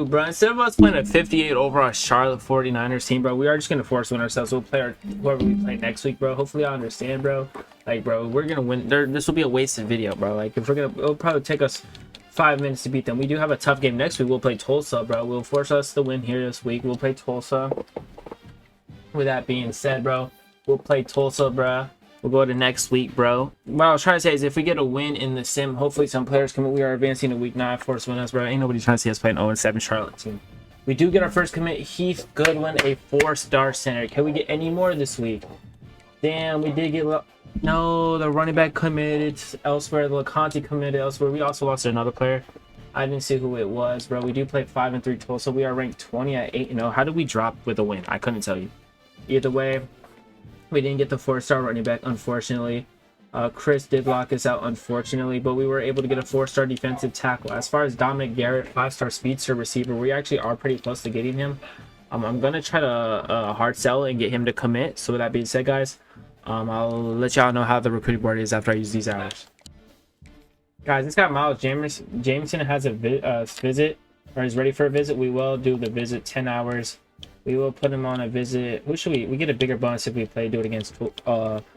Bro, instead of us playing a 58 overall Charlotte 49ers team, bro, we are just gonna force win ourselves. We'll play whoever we play next week, bro. Hopefully I understand, bro. Like, bro, we're gonna win. This will be a wasted video, bro. Like, if we're gonna, it'll probably take us 5 minutes to beat them. We do have a tough game next week. We'll play Tulsa, bro. We'll force us to win here this week. We'll play Tulsa. With that being said, bro, we'll play Tulsa, bro. We'll go to next week, bro. What I was trying to say is if we get a win in the sim, hopefully some players come. We are advancing to week 9. Force win us, bro. Ain't nobody trying to see us play an 0-7 Charlotte team. We do get our first commit, Heath Goodwin, a 4-star center. Can we get any more this week? Damn, we did get... No, the running back committed elsewhere. The LeConte committed elsewhere. We also lost another player. I didn't see who it was, bro. We do play 5-3 Tulsa. We are ranked 20 at 8-0. How did we drop with a win? I couldn't tell you. Either way, we didn't get the 4-star running back, unfortunately. Chris did lock us out, unfortunately, but we were able to get a 4-star defensive tackle. As far as Dominic Garrett, 5-star speedster receiver, we actually are pretty close to getting him. I'm going to try to hard sell and get him to commit. So with that being said, guys, I'll let y'all know how the recruiting board is after I use these hours. Guys, it's got Miles Jameson has a visit, or is ready for a visit. We will do the visit 10 hours. We will put him on a visit. Who should we get a bigger bonus if we do it against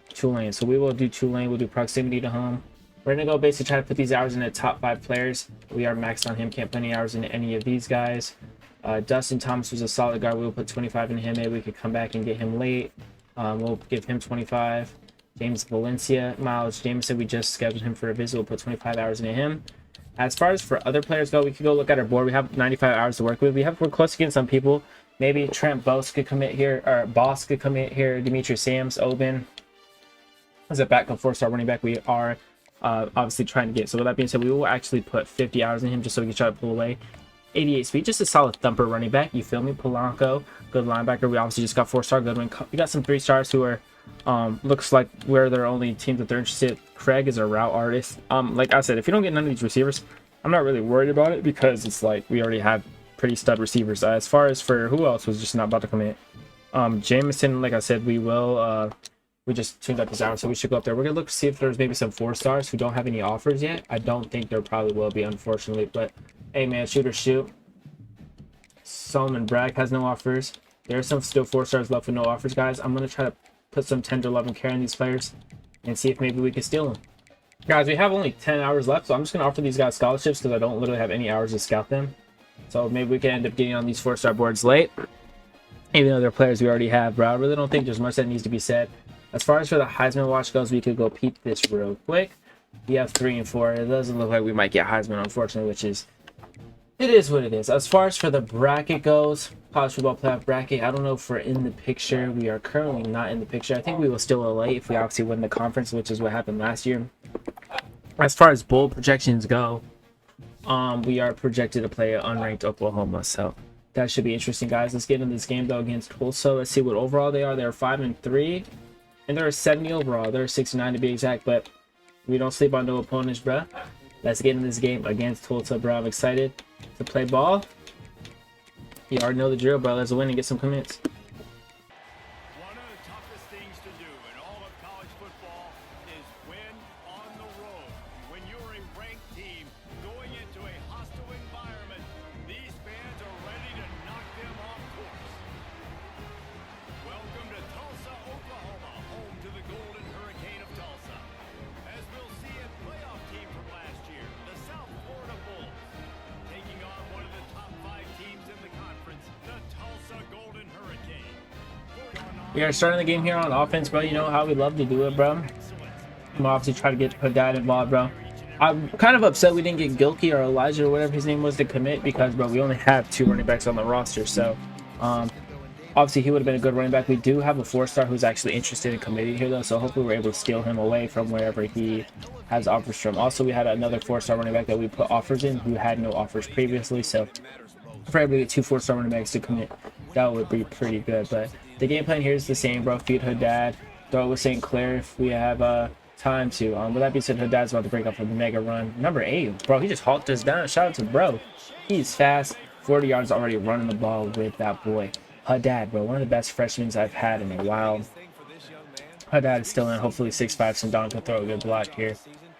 Tulane. So we will do Tulane. We'll do proximity to home. We're gonna go basically try to put these hours in the top 5 players. We are maxed on him. Can't put any hours into any of these guys. Dustin Thomas was a solid guard. We'll put 25 in him. Maybe we could come back and get him late. We'll give him 25. James Valencia, Miles Jameson, we just scheduled him for a visit. We'll put 25 hours into him. As far as for other players go, we could go look at our board. We have 95 hours to work with. We're close to getting some people. Maybe Trent Boss could commit here, or Boss could commit here. Demetrius Sams, Oben as a backup 4-star running back. We are obviously trying to get. So with that being said, we will actually put 50 hours in him just so we can try to pull away. 88 speed, just a solid thumper running back. You feel me? Polanco, good linebacker. We obviously just got 4-star Goodwin. We got some 3-stars who are looks like we're their only team that they're interested. Craig is a route artist. Like I said, if you don't get none of these receivers, I'm not really worried about it because it's like we already have pretty stud receivers. As far as for who else was just not about to commit, Jameson, like I said, we will we just tuned up his hours, so we should go up there. We're gonna look to see if there's maybe some 4-stars who don't have any offers yet. I don't think there probably will be, unfortunately, but hey man, shoot or shoot. Solomon Bragg has no offers. There are some still 4-stars left with no offers, guys. I'm gonna try to put some 10 to 11 care on these players and see if maybe we can steal them. Guys, we have only 10 hours left, so I'm just gonna offer these guys scholarships because I don't literally have any hours to scout them. So maybe we can end up getting on these 4-star boards late, even though they're players we already have, bro. I really don't think there's much that needs to be said. As far as for the Heisman watch goes, we could go peep this real quick. We have 3 and 4. It doesn't look like we might get Heisman, unfortunately, which is, it is what it is. As far as for the bracket goes, college football playoff bracket, I don't know if we're in the picture. We are currently not in the picture. I think we will still elite if we obviously win the conference, which is what happened last year. As far as bowl projections go, we are projected to play unranked Oklahoma, so that should be interesting, guys. Let's get into this game though against Tulsa. Let's see what overall they are. They're 5-3, and they're 70 overall. They're 69 to be exact, but we don't sleep on no opponents, bruh. Let's get in this game against Tulsa, bro. I'm excited to play ball. You already know the drill, bro. Let's win and get some commits. One of the toughest things to do in all of college football is win on the road. When you're a ranked team going into a hostile environment, these fans are ready to knock them off course. Welcome to Tulsa, Oklahoma, home to the Golden Hurricane of Tulsa. As we'll see a playoff team from last year, the South Florida Bulls, taking on one of the top 5 teams in the conference, the Tulsa Golden Hurricane. We are starting the game here on offense, bro. You know how we love to do it, bro. I'm obviously trying to get Haddad involved, bro. I'm kind of upset we didn't get Gilkey or Elijah or whatever his name was to commit because, bro, we only have 2 running backs on the roster. So, obviously, he would have been a good running back. We do have a 4-star who's actually interested in committing here, though. So, hopefully, we're able to steal him away from wherever he has offers from. Also, we had another 4-star running back that we put offers in who had no offers previously. So, if we're able to get 2 4-star running backs to commit, that would be pretty good. But the game plan here is the same, bro. Feed Haddad. Throw it with Saint Clair if we have time to. With that being said, Haddad's about to break up a mega run. Number 8, bro. He just halted us down. Shout out to bro. He's fast. 40 yards already running the ball with that boy. Haddad, bro. One of the best freshmen I've had in a while. Haddad is still in. Hopefully 6'5", Sindon can throw a good block here.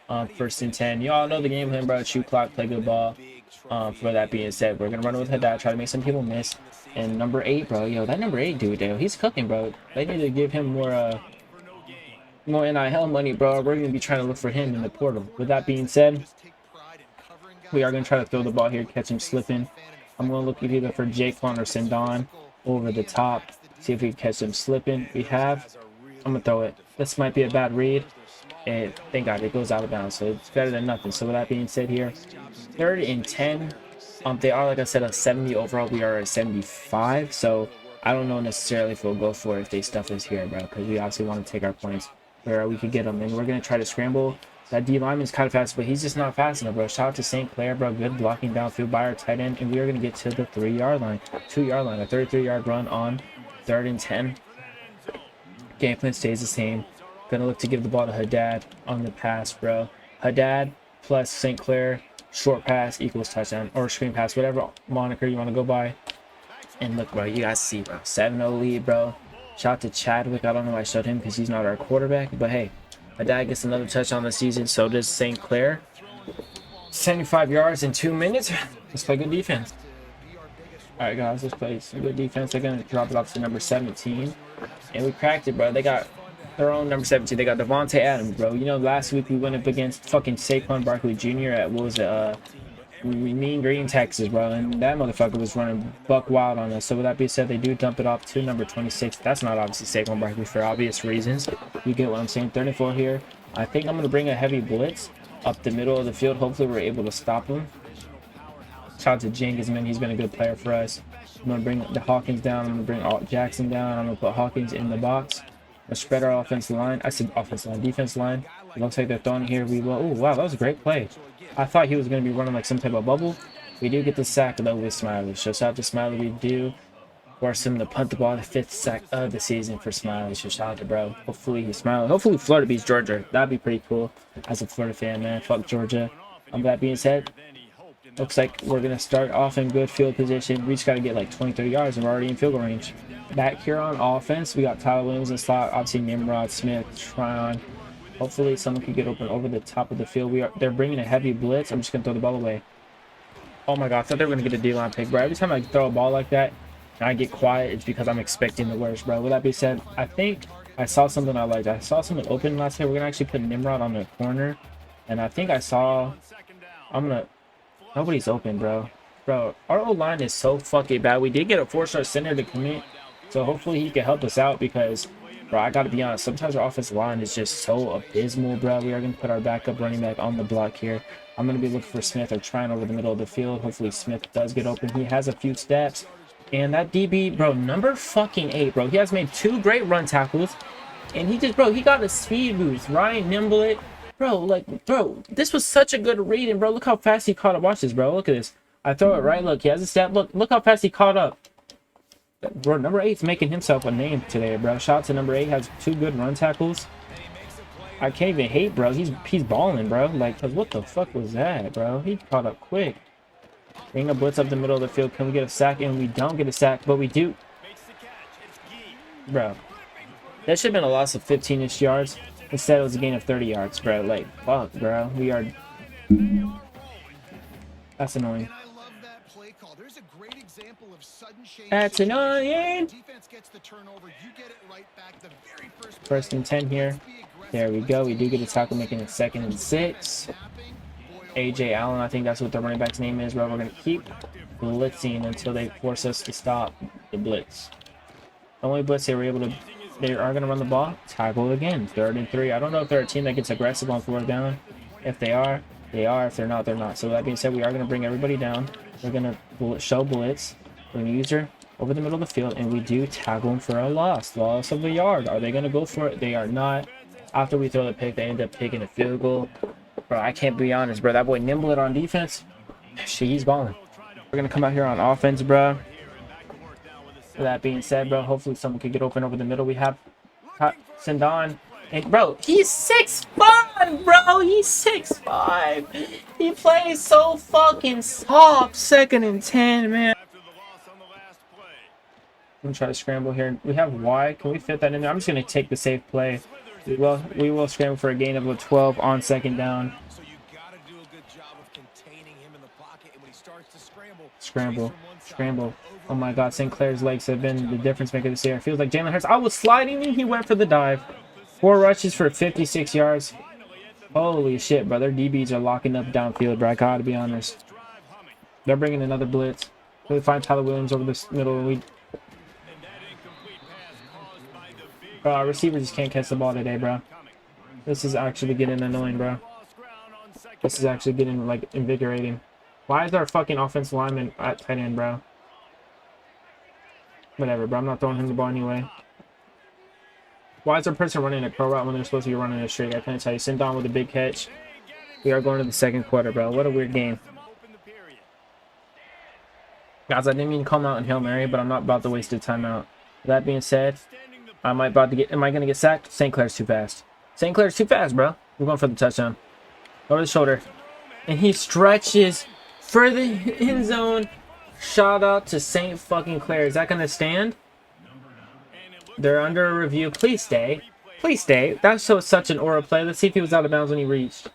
1st and 10. Y'all know the game plan, bro. Shoot clock, play good ball. For that being said, we're gonna run with Haddad, try to make some people miss. And number 8, bro, yo, that number 8 dude, yo, he's cooking, bro. They need to give him more NIL money, bro. We're gonna be trying to look for him in the portal. With that being said, we are gonna try to throw the ball here, catch him slipping. I'm gonna look at either for Jaquan or Sindon over the top, see if we can catch him slipping. We have. I'm gonna throw it. This might be a bad read. And thank God it goes out of bounds, so it's better than nothing. So with that being said here, 3rd and 10. They are, like I said, a 70 overall. We are at 75, so I don't know necessarily if we'll go for it if they stuff us here, bro, because we obviously want to take our points where we could get them. And we're gonna try to scramble. That D lineman's kind of fast, but he's just not fast enough, bro. Shout out to Saint Clair, bro. Good blocking downfield by our tight end, and we are gonna get to the 3-yard line, 2-yard line, a 33-yard run on 3rd and 10. Game plan stays the same. Gonna look to give the ball to Haddad on the pass, bro. Haddad plus St. Clair, short pass equals touchdown, or screen pass, whatever moniker you want to go by. And look, bro, you guys see, bro, 7-0 lead, bro. Shout out to Chadwick. I don't know why I showed him because he's not our quarterback, but hey, Haddad gets another touchdown this season. So does St. Clair. 75 yards in 2 minutes. Let's play good defense. All right, guys, let's play some good defense. They're gonna drop it off to number 17, and we cracked it, bro. They got their own number 17. They got Devontae Adams, bro. You know, last week we went up against fucking Saquon Barkley Jr. at, what was it, Mean Green, Texas, bro. And that motherfucker was running buck wild on us. So with that being said, they do dump it off to number 26. That's not obviously Saquon Barkley for obvious reasons. You get what I'm saying. 34 here. I think I'm going to bring a heavy blitz up the middle of the field. Hopefully we're able to stop him. Shout out to Jenkins, man. He's been a good player for us. I'm going to bring the Hawkins down. I'm going to bring Alt Jackson down. I'm going to put Hawkins in the box. Let's spread our offensive line. I said offensive line, defense line. It looks like they're throwing it here. We will. Oh, wow, that was a great play. I thought he was going to be running like some type of bubble. We do get the sack, though, with Smiley. So shout out to Smiley. We do force him to punt the ball. The 5th sack of the season for Smiley. So shout out to bro. Hopefully he's smiling. Hopefully Florida beats Georgia. That'd be pretty cool as a Florida fan, man. Fuck Georgia. That being said, looks like we're going to start off in good field position. We just got to get like 20, 30 yards, and we're already in field goal range. Back here on offense, we got Tyler Williams in slot. Obviously, Nimrod, Smith, Tryon. Hopefully, someone can get open over the top of the field. They're bringing a heavy blitz. I'm just going to throw the ball away. Oh, my God. I thought they were going to get a D-line pick, bro. Every time I throw a ball like that and I get quiet, it's because I'm expecting the worst, bro. With that being said, I think I saw something I liked. I saw something open last year. We're going to actually put Nimrod on the corner. And I think I saw... Nobody's open, bro. Bro, our O-line is so fucking bad. We did get a 4-star center to commit. So hopefully he can help us out because, bro, I got to be honest. Sometimes our offensive line is just so abysmal, bro. We are going to put our backup running back on the block here. I'm going to be looking for Smith or trying over the middle of the field. Hopefully Smith does get open. He has a few steps. And that DB, bro, number fucking 8, bro. He has made 2 great run tackles. And he just, bro, he got a speed boost. Ryan Nimblett. Bro, like, bro, this was such a good read. And, bro, look how fast he caught up. Watch this, bro. Look at this. I throw it right. Look, he has a step. Look how fast he caught up. Bro, number 8's making himself a name today, bro. Shout out to number 8. Has 2 good run tackles. I can't even hate, bro. He's balling, bro. Like, what the fuck was that, bro? He caught up quick. Bring a blitz up the middle of the field. Can we get a sack? And we don't get a sack, but we do. Bro, that should have been a loss of 15-ish yards. Instead, it was a gain of 30 yards, bro. Like, fuck, bro. We are... That's annoying. That's annoying. 1st and 10 here. There we go. We do get a tackle, making it 2nd and 6. AJ Allen, I think that's what the running back's name is, bro. We're going to keep blitzing until they force us to stop the blitz. The only blitz they are going to run the ball. Tackle again. 3rd and 3. I don't know if they're a team that gets aggressive on 4th down. If they are, they are. If they're not, they're not. So that being said, we are going to bring everybody down. We're going to show blitz. We're going to use her over the middle of the field, and we do tackle them for a loss of a yard. Are they going to go for it? They are not. After we throw the pick, they end up taking a field goal. Bro, I can't be honest, bro. That boy Nimblett on defense, shit, he's balling. We're going to come out here on offense, bro. With that being said, bro, hopefully someone can get open over the middle. We have Sindon. And, bro, he's 6'5", bro. He's 6'5". He plays so fucking soft. 2nd and 10, man. I'm going to try to scramble here. We have Y. Can we fit that in there? I'm just going to take the safe play. We will scramble for a gain of a 12 on 2nd down. Scramble. Scramble. Oh my god, St. Clair's legs have been the difference maker this year. It feels like Jalen Hurts. I was sliding and he went for the dive. 4 rushes for 56 yards. Holy shit, bro. Their DBs are locking up downfield, bro. I gotta be honest. They're bringing another blitz. We find Tyler Williams over this middle. Bro, our receivers just can't catch the ball today, bro. This is actually getting annoying, bro. This is actually getting, like, invigorating. Why is our fucking offensive lineman at tight end, bro? Whatever, bro. I'm not throwing him the ball anyway. Why is our person running a curl route when they're supposed to be running a straight? I couldn't tell you. Send down with a big catch. We are going to the second quarter, bro. What a weird game. Guys, I didn't mean to call him out in Hail Mary, but I'm not about to waste a timeout. That being said, am I going to get sacked? St. Clair's too fast. St. Clair's too fast, bro. We're going for the touchdown. Over the shoulder. And he stretches for the end zone. Shout out to Saint fucking Clair. Is that going to stand? They're under a review. Please stay. Please stay. That's such an aura play. Let's see if he was out of bounds when he reached.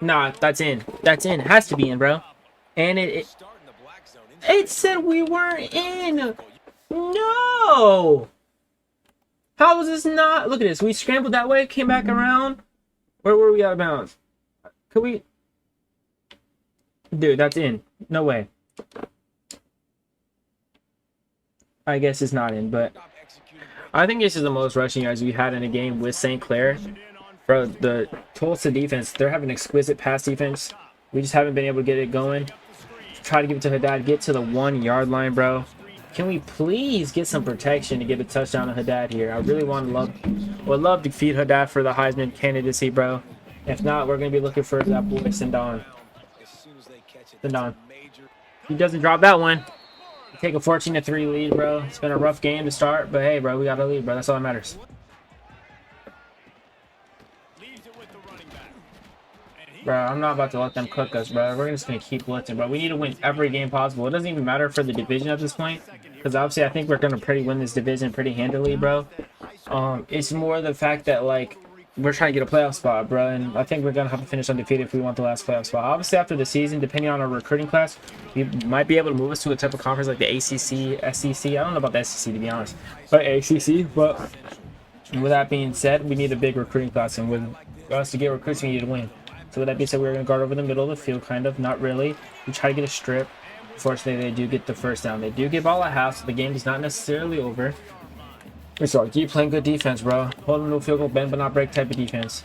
Nah, that's in. That's in. It has to be in, bro. And it said we weren't in. No. How was this not? Look at this. We scrambled that way, came back around. Where were we out of bounds? Could we? Dude, that's in. No way. I guess it's not in, but I think this is the most rushing yards we had in a game with St. Clair. Bro, the Tulsa defense, they're having exquisite pass defense. We just haven't been able to get it going. Try to give it to Haddad. Get to the 1 yard line, bro. Can we please get some protection to get a touchdown to Haddad here? I really would love to feed Haddad for the Heisman candidacy, bro. If not, we're going to be looking for that boy, Sindon. Sindon. He doesn't drop that one. We take a 14-3 lead, bro. It's been a rough game to start, but hey, bro, we got a lead, bro. That's all that matters. Bro, I'm not about to let them cook us, bro. We're just going to keep blitzing, bro. We need to win every game possible. It doesn't even matter for the division at this point, because obviously I think we're going to win this division pretty handily, bro. It's more the fact that, like, we're trying to get a playoff spot, bro, and I think we're going to have to finish undefeated if we want the last playoff spot. Obviously, after the season, depending on our recruiting class, we might be able to move us to a type of conference like the ACC, SEC. I don't know about the SEC, to be honest, but ACC. But with that being said, we need a big recruiting class, and with us to get recruits, we need to win. So with that being said, we're going to guard over the middle of the field, kind of. Not really. We try to get a strip. Fortunately, they do get the first down. They do get ball at half, so the game is not necessarily over. So keep playing good defense, bro. Hold them to a field goal, bend but not break type of defense.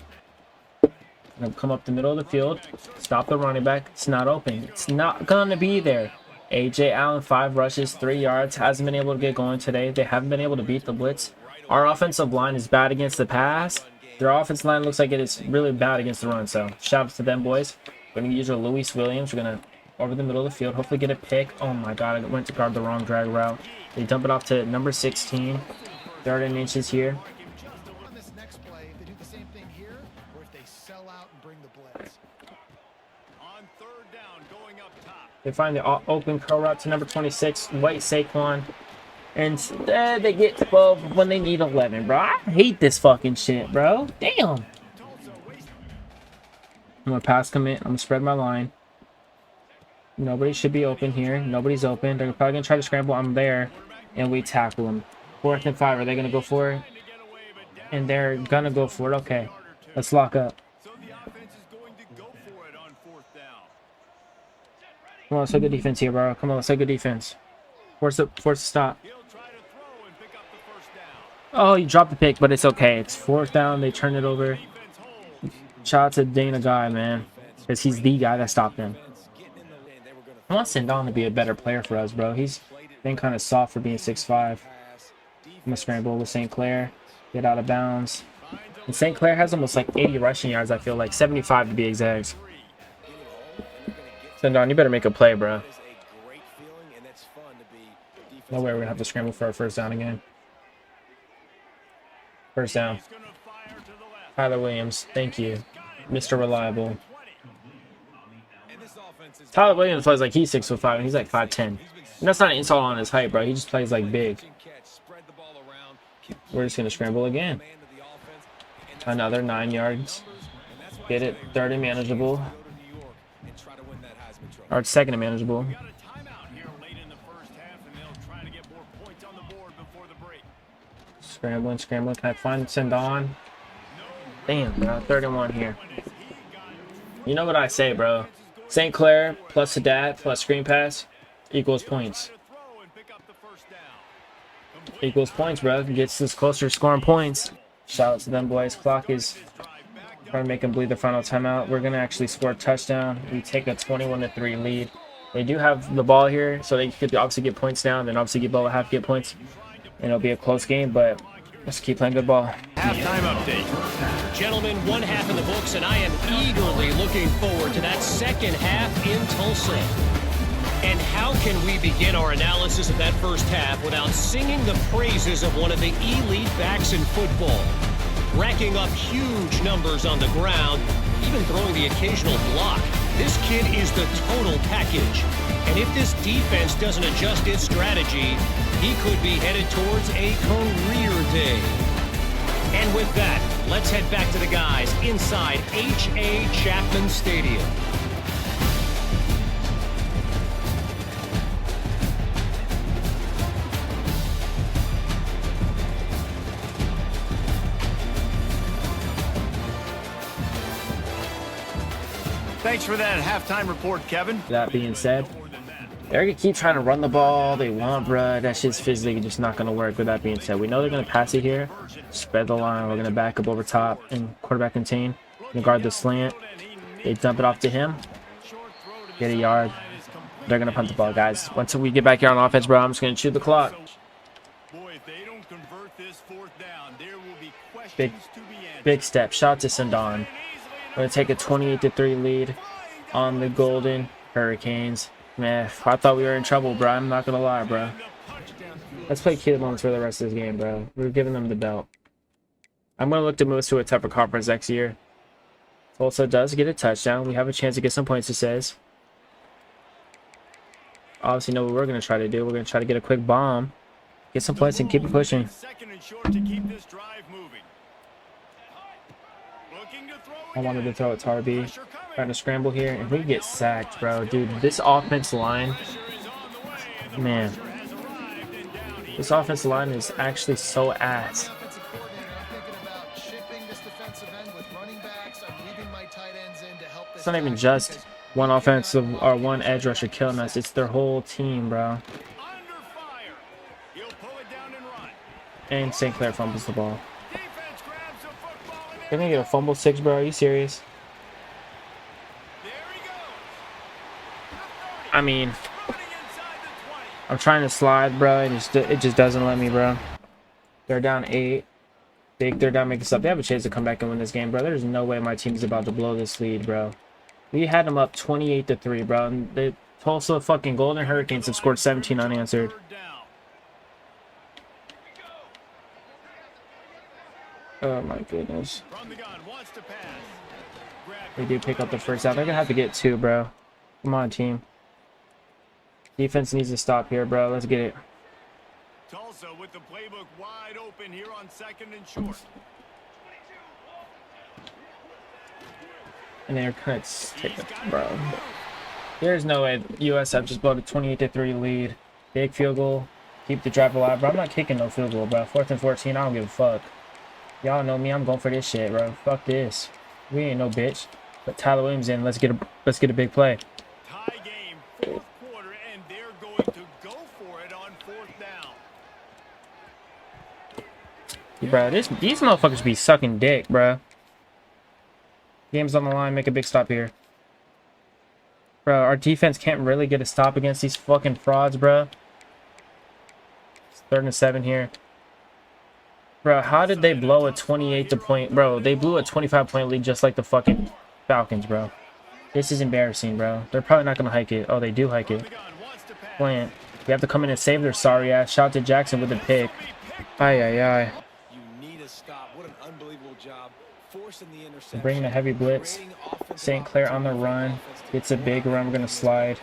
Gonna come up the middle of the field. Stop the running back. It's not open. It's not going to be there. A.J. Allen, 5 rushes, 3 yards. Hasn't been able to get going today. They haven't been able to beat the blitz. Our offensive line is bad against the pass. Their offensive line looks like it is really bad against the run. So shout out to them, boys. We're going to use our Louis Williams. We're going to over the middle of the field. Hopefully get a pick. Oh my god, I went to guard the wrong drag route. They dump it off to number 16. 3rd and inches here. On this next play, if they do the same thing here, or if they sell out and bring the blitz. On 3rd down, going up top. They find the open curl route to number 26, White Saquon. And instead they get 12 when they need 11, bro. I hate this fucking shit, bro. Damn. I'm gonna pass commit. I'm gonna spread my line. Nobody should be open here. Nobody's open. They're probably gonna try to scramble. I'm there. And we tackle them. 4th and 5. Are they gonna go for it? And they're gonna go for it. Okay. Let's lock up. So the offense is going to go for it on 4th down. Come on, let's play good defense here, bro. Come on, let's play good defense. Force the stop. He'll try to throw and pick up the 1st down. Oh, you dropped the pick, but it's okay. It's 4th down. They turn it over. Defense holds. Shout out to Dana Guy, man, because he's the guy that stopped them. I want Sindon to be a better player for us, bro. He's been kind of soft for being 6'5". I'm gonna scramble with St. Clair. Get out of bounds. And St. Clair has almost like 80 rushing yards, I feel like. 75 to be exact. Sindon, you better make a play, bro. No way we're gonna have to scramble for our 1st down again. 1st down. He's going to fire to the left. Tyler Williams, thank you. Mr. Reliable. Tyler Williams plays like he's 6'5" and he's like 5'10". And that's not an insult on his height, bro. He just plays like big. We're just gonna scramble again. Another 9 yards. Get it. 3rd and manageable. Or 2nd and manageable. Scrambling. Can I find send on? Damn, bro. 31 here. You know what I say, bro. Saint Clair plus Sadat plus screen pass equals points. Equals points, bro. Gets us closer to scoring points. Shout out to them boys. Clock is trying to make them bleed the final timeout. We're going to actually score a touchdown. We take a 21-3 lead. They do have the ball here, so they could obviously get points down, then obviously get ball at half, get points. And it'll be a close game, but let's keep playing good ball. Halftime update. Gentlemen, one half in the books, and I am eagerly looking forward to that second half in Tulsa. And how can we begin our analysis of that first half without singing the praises of one of the elite backs in football? Racking up huge numbers on the ground, even throwing the occasional block. This kid is the total package. And if this defense doesn't adjust its strategy, he could be headed towards a career day. And with that, let's head back to the guys inside H.A. Chapman Stadium. Thanks for that halftime report, Kevin. That being said, they're going to keep trying to run the ball. They want, bruh. That shit's physically just not going to work. With that being said, we know they're going to pass it here. Spread the line. We're going to back up over top and quarterback contain. And guard the slant. They dump it off to him. Get a yard. They're going to punt the ball, guys. Once we get back here on offense, bro, I'm just going to chew the clock. Big step. Shout out to Sandon. We're going to take a 28-3 lead on the Golden Hurricanes. Man, I thought we were in trouble, bro. I'm not going to lie, bro. Let's play key moments for the rest of this game, bro. We're giving them the belt. I'm going to look to move to a tougher conference next year. Tulsa does get a touchdown. We have a chance to get some points, it says. Obviously, know what we're going to try to do. We're going to try to get a quick bomb. Get some points and keep it pushing. I wanted to throw it to RB. Trying to scramble here, and we get sacked, bro. Dude, this offense line, man. This offensive line is actually so ass. It's not even just one offensive or one edge rusher killing us. It's their whole team, bro. And Saint Clair fumbles the ball. They're gonna get a fumble 6, bro. Are you serious? I mean, I'm trying to slide, bro. It just doesn't let me, bro. They're down 8. They're down making stuff. They have a chance to come back and win this game, bro. There's no way my team's about to blow this lead, bro. We had them up 28-3, bro. And the Tulsa fucking Golden Hurricanes have scored 17 unanswered. Oh my goodness. They do pick up the first down. They're gonna have to get 2, bro. Come on, team. Defense needs to stop here, bro. Let's get it. Tulsa with the playbook wide open here on 2nd and short. And they're gonna take it, bro. There's no way USF just blew a 28-3 lead. Big field goal. Keep the drive alive, bro. I'm not kicking no field goal, bro. 4th and 14. I don't give a fuck. Y'all know me. I'm going for this shit, bro. Fuck this. We ain't no bitch. Put Tyler Williams in. Let's get a big play. Tie game, 4th quarter, and they're going to go for it on 4th down. Bro, these motherfuckers be sucking dick, bro. Game's on the line. Make a big stop here. Bro, our defense can't really get a stop against these fucking frauds, bro. It's 3rd and 7 here. Bro, how did they blow a 28-point? Bro, they blew a 25-point lead just like the fucking Falcons, bro. This is embarrassing, bro. They're probably not going to hike it. Oh, they do hike it. Plant. We have to come in and save their sorry ass. Shout out to Jackson with a pick. Ay. You need a stop. What an unbelievable job. Forcing the interception. Bringing a heavy blitz. Saint Clair on the run. It's a big run. We're going to slide.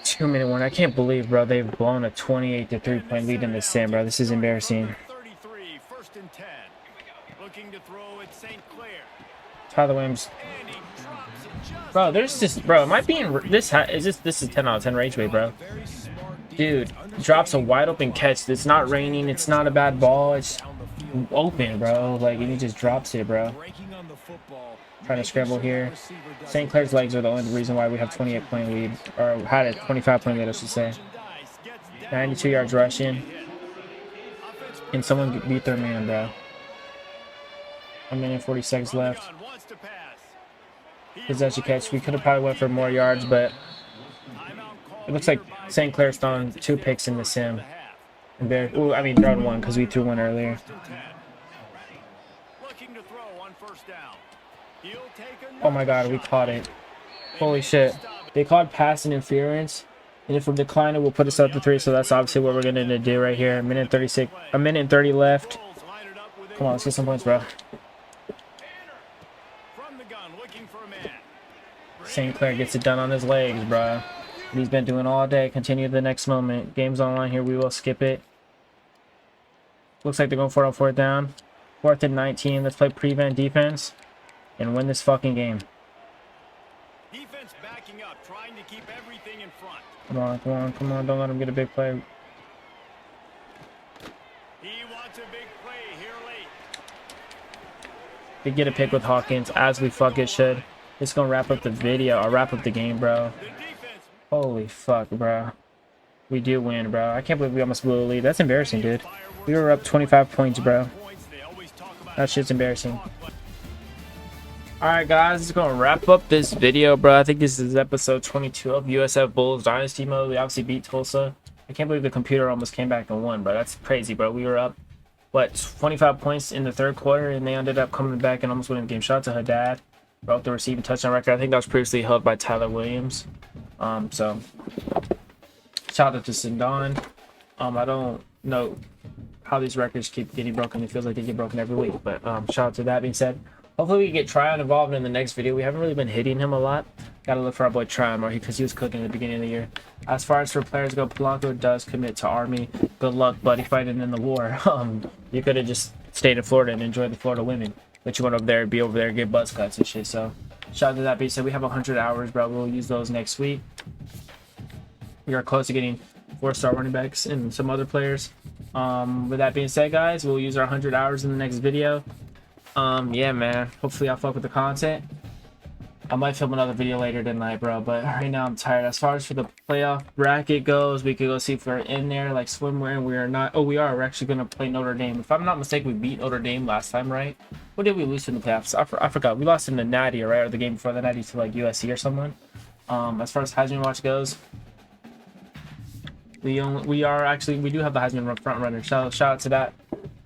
2-minute warning. I can't believe, bro, they've blown a 28-3-point lead in the sim, bro. This is embarrassing. 33, 1st and 10. Looking to throw at Saint Clair. Tyler Williams. Bro, there's just, bro, am I being, this is 10 out of 10 rage bait, bro. Dude, drops a wide open catch. It's not raining. It's not a bad ball. It's open, bro. Like, and he just drops it, bro. Trying to scramble here. St. Clair's legs are the only reason why we have 28-point lead, or had a 25-point lead, I should say. 92 yards rushing. Can someone beat their man, bro? 1 minute 40 seconds left. Possession catch. We could have probably went for more yards, but it looks like St. Clair's throwing 2 picks in the sim. Ooh, I mean, throwing 1 because we threw 1 earlier. Oh my god, we caught it. Holy shit. They called pass interference. And if we decline it, we'll put us up to 3. So that's obviously what we're going to do right here. A minute and 30 left. Come on, let's get some points, bro. St. Clair gets it done on his legs, bro. What he's been doing all day. Continue the next moment. Game's online here. We will skip it. Looks like they're going for it on 4th down. 4th and 19. Let's play prevent defense and win this fucking game. Defense backing up, trying to keep everything in front. Come on, come on, come on. Don't let him get a big play. He wants a big play here late. They get a pick with Hawkins, as we fucking should. It's gonna wrap up the video, or wrap up the game, bro. Holy fuck, bro. We do win, bro. I can't believe we almost blew a lead. That's embarrassing, dude. We were up 25 points, bro. That shit's embarrassing. Alright, guys, it's gonna wrap up this video, bro. I think this is episode 22 of USF Bulls Dynasty Mode. We obviously beat Tulsa. I can't believe the computer almost came back and won, bro. That's crazy, bro. We were up, what, 25 points in the 3rd quarter, and they ended up coming back and almost winning the game. Shout out to Haddad. Broke the receiving touchdown record. I think that was previously held by Tyler Williams. So shout out to Sindon. I don't know how these records keep getting broken. It feels like they get broken every week. But shout out to that being said. Hopefully we can get Tryon involved in the next video. We haven't really been hitting him a lot. Gotta look for our boy Tryon more because he was cooking at the beginning of the year. As far as for players go, Polanco does commit to Army. Good luck, buddy, fighting in the war. You could have just stayed in Florida and enjoyed the Florida women. But you went over there, be over there, get buzz cuts and shit. So shout out to that being said. We have 100 hours, bro. We'll use those next week. We are close to getting 4-star running backs and some other players. With that being said, guys, we'll use our 100 hours in the next video. Yeah, man. Hopefully I'll fuck with the content. I might film another video later tonight, bro, but right now I'm tired. As far as for the playoff bracket goes, we could go see if we're in there, like swimwear, and we are not. Oh, we are. We're actually going to play Notre Dame. If I'm not mistaken, we beat Notre Dame last time, right? What did we lose in the playoffs? I forgot. We lost in the Natty, right? Or the game before the Natty to, like, USC or someone. As far as Heisman Watch goes, we do have the Heisman front runner. Shout out to that.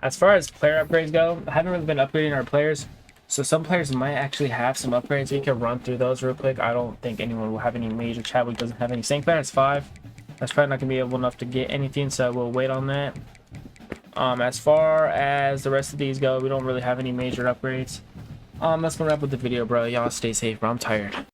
As far as player upgrades go, I haven't really been upgrading our players. So some players might actually have some upgrades. We can run through those real quick. I don't think anyone will have any major. Chadwick doesn't have any. St. Clair is 5. That's probably not going to be able enough to get anything, so we'll wait on that. As far as the rest of these go, we don't really have any major upgrades. That's going to wrap up the video, bro. Y'all stay safe, bro. I'm tired.